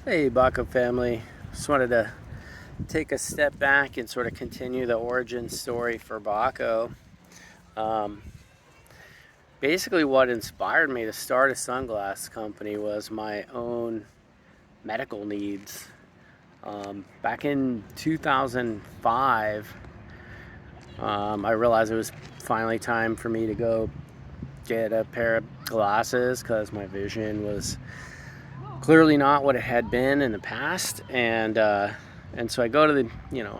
Hey, Baco family. Just wanted to take a step back and sort of continue the origin story for Baco. Um, Basically, what inspired me to start a sunglass company was my own medical needs. Back in 2005, I realized it was finally time for me to go get a pair of glasses because my vision was clearly not what it had been in the past, and so I go to the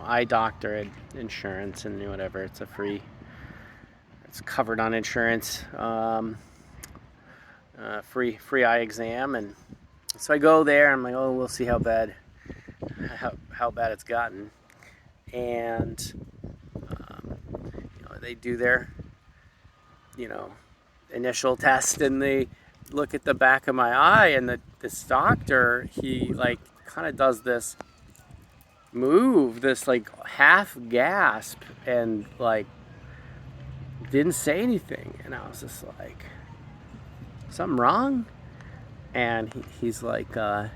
eye doctor at insurance and whatever. It's covered on insurance, free eye exam, and so I go there. I'm like, oh, we'll see how bad it's gotten, and they do their you know initial test, and they look at the back of my eye, and this doctor, he like kind of does this move, this like half gasp, and like didn't say anything, and I was just like, something wrong? And he's like, the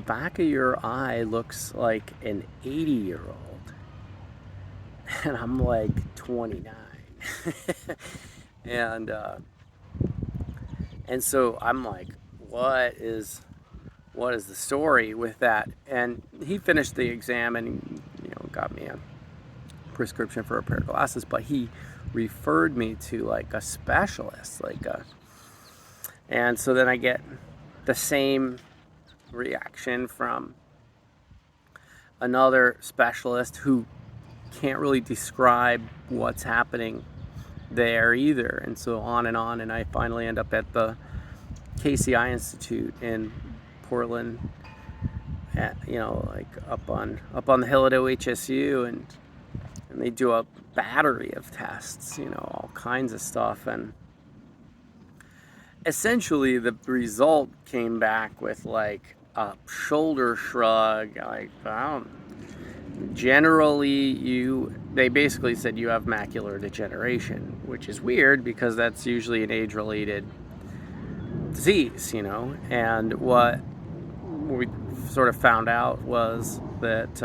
back of your eye looks like an 80-year-old, and I'm like 29. and and so I'm like, what is the story with that? And he finished the exam and got me a prescription for a pair of glasses, but he referred me to like a specialist, and so then I get the same reaction from another specialist who can't really describe what's happening there either, and so on, and I finally end up at the KCI Institute in Portland, like up on the hill at OHSU, and they do a battery of tests, all kinds of stuff, and essentially the result came back with like a shoulder shrug, like, I don't. Generally, they basically said you have macular degeneration, which is weird because that's usually an age-related disease, and what we sort of found out was that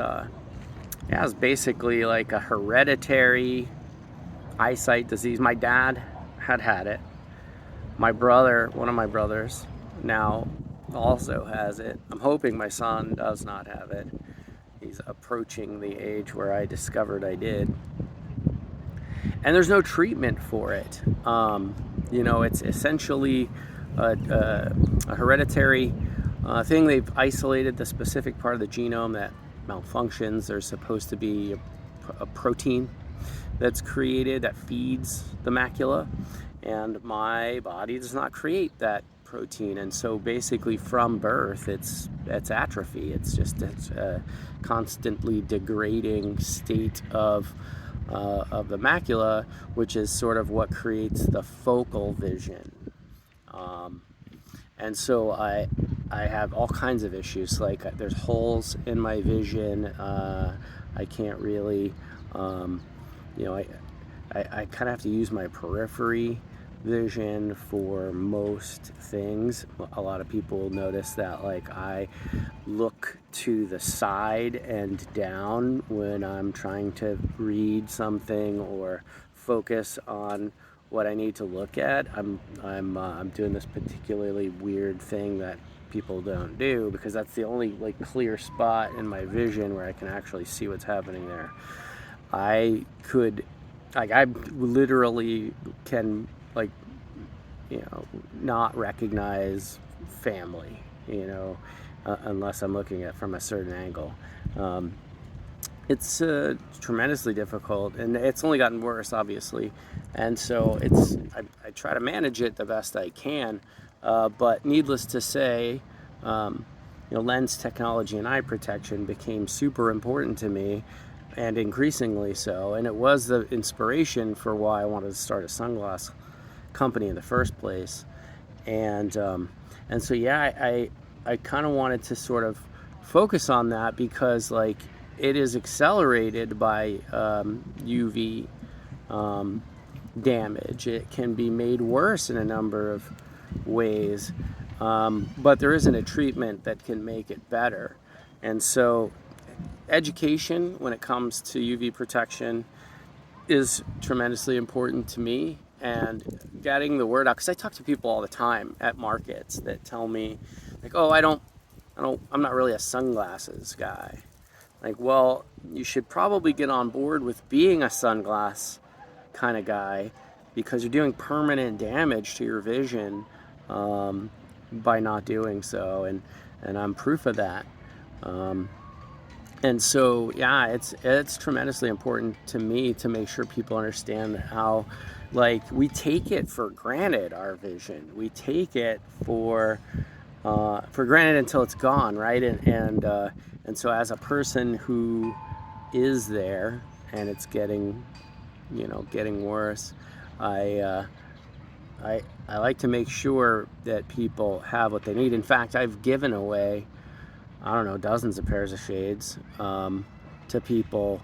it was basically like a hereditary eyesight disease. My dad had it. One of my brothers, now also has it. I'm hoping my son does not have it. He's approaching the age where I discovered I did. And there's no treatment for it. It's essentially a hereditary thing. They've isolated the specific part of the genome that malfunctions. There's supposed to be a protein that's created that feeds the macula, and my body does not create that protein, and so basically from birth it's atrophy. It's a constantly degrading state of the macula, which is sort of what creates the focal vision. And so I have all kinds of issues, like there's holes in my vision. I can't really, I kind of have to use my periphery vision for most things. A lot of people notice that, like, I look to the side and down when I'm trying to read something or focus on what I need to look at. I'm doing this particularly weird thing that people don't do, because that's the only like clear spot in my vision where I can actually see what's happening there. I literally can, like, not recognize family, unless I'm looking at it from a certain angle. It's tremendously difficult, and it's only gotten worse, obviously. And so I try to manage it the best I can. But needless to say, lens technology and eye protection became super important to me, and increasingly so. And it was the inspiration for why I wanted to start a sunglass company in the first place. And so yeah, I kind of wanted to sort of focus on that, because like it is accelerated by UV damage. It can be made worse in a number of ways but there isn't a treatment that can make it better. And so education when it comes to UV protection is tremendously important to me, and getting the word out, because I talk to people all the time at markets that tell me like, oh, I'm not really a sunglasses guy. Like, well, you should probably get on board with being a sunglass kind of guy, because you're doing permanent damage to your vision by not doing so, and I'm proof of that. And so, yeah, it's tremendously important to me to make sure people understand how, like, we take it for granted, our vision. We take it for granted until it's gone, right? And so, as a person who is there and it's getting worse, I like to make sure that people have what they need. In fact, I've given away, I don't know, dozens of pairs of shades to people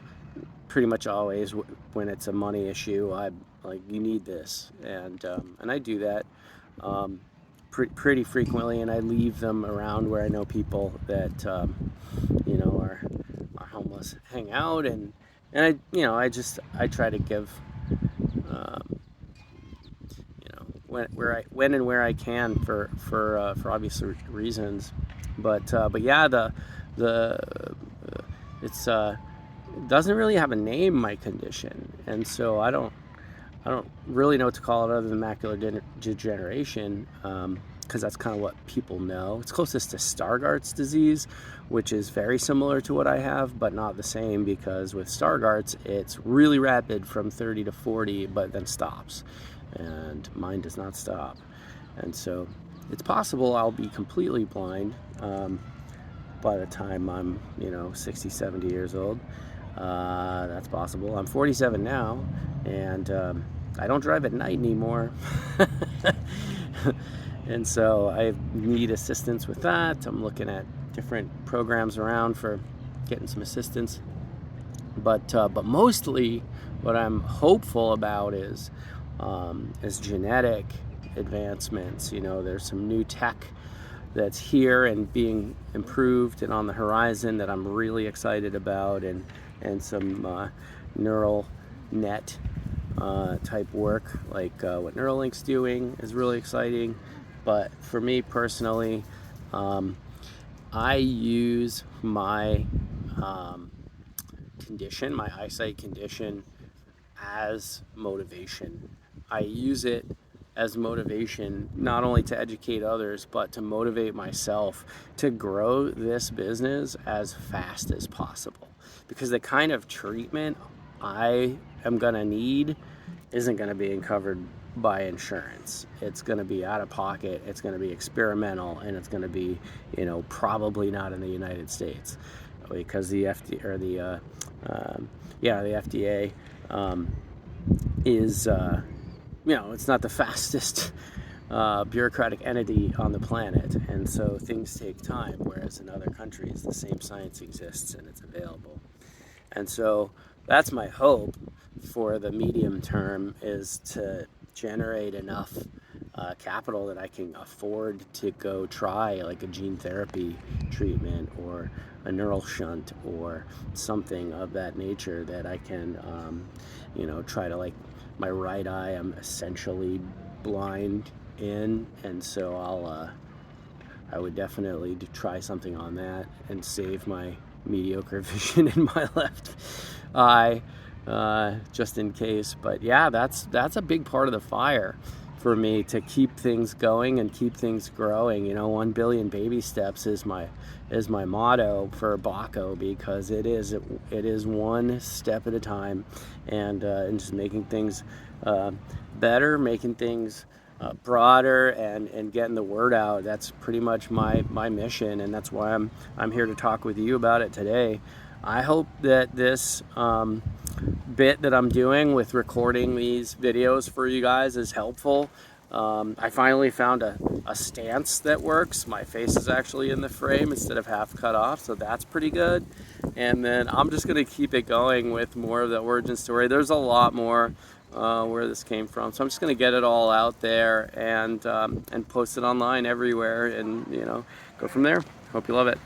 pretty much always when it's a money issue. I'm like, you need this, and I do that pretty frequently, and I leave them around where I know people that are homeless hang out, and I try to give when and where I can for obvious reasons. But yeah, it's it doesn't really have a name, my condition, and so I don't really know what to call it other than macular degeneration, because that's kind of what people know. It's closest to Stargardt's disease, which is very similar to what I have, but not the same, because with Stargardt's it's really rapid from 30 to 40, but then stops, and mine does not stop. And so it's possible I'll be completely blind by the time I'm 60, 70 years old. That's possible. I'm 47 now, and I don't drive at night anymore. And so I need assistance with that. I'm looking at different programs around for getting some assistance. But mostly what I'm hopeful about is genetic advancements. There's some new tech that's here and being improved and on the horizon that I'm really excited about, and some neural net type work, like what Neuralink's doing, is really exciting. But for me personally, I use my condition, my eyesight condition, as motivation. I use it as motivation, not only to educate others, but to motivate myself to grow this business as fast as possible. Because the kind of treatment I am gonna need isn't gonna be covered by insurance. It's gonna be out of pocket, it's gonna be experimental, and it's gonna be, probably not in the United States, because the FDA is it's not the fastest bureaucratic entity on the planet, and so things take time, whereas in other countries the same science exists and it's available. And so that's my hope for the medium term, is to generate enough capital that I can afford to go try like a gene therapy treatment or a neural shunt or something of that nature, that I can try to, like, my right eye I'm essentially blind in, and so I would definitely try something on that and save my mediocre vision in my left eye, just in case. But yeah, that's a big part of the fire for me, to keep things going and keep things growing. 1 billion baby steps is my motto for Baco, because it is one step at a time, and just making things better, making things broader, and getting the word out. That's pretty much my mission, and that's why I'm here to talk with you about it today. I hope that this bit that I'm doing with recording these videos for you guys is helpful. I finally found a stance that works. My face is actually in the frame instead of half cut off, so that's pretty good. And then I'm just going to keep it going with more of the origin story. There's a lot more where this came from. So I'm just going to get it all out there and post it online everywhere, and go from there. Hope you love it.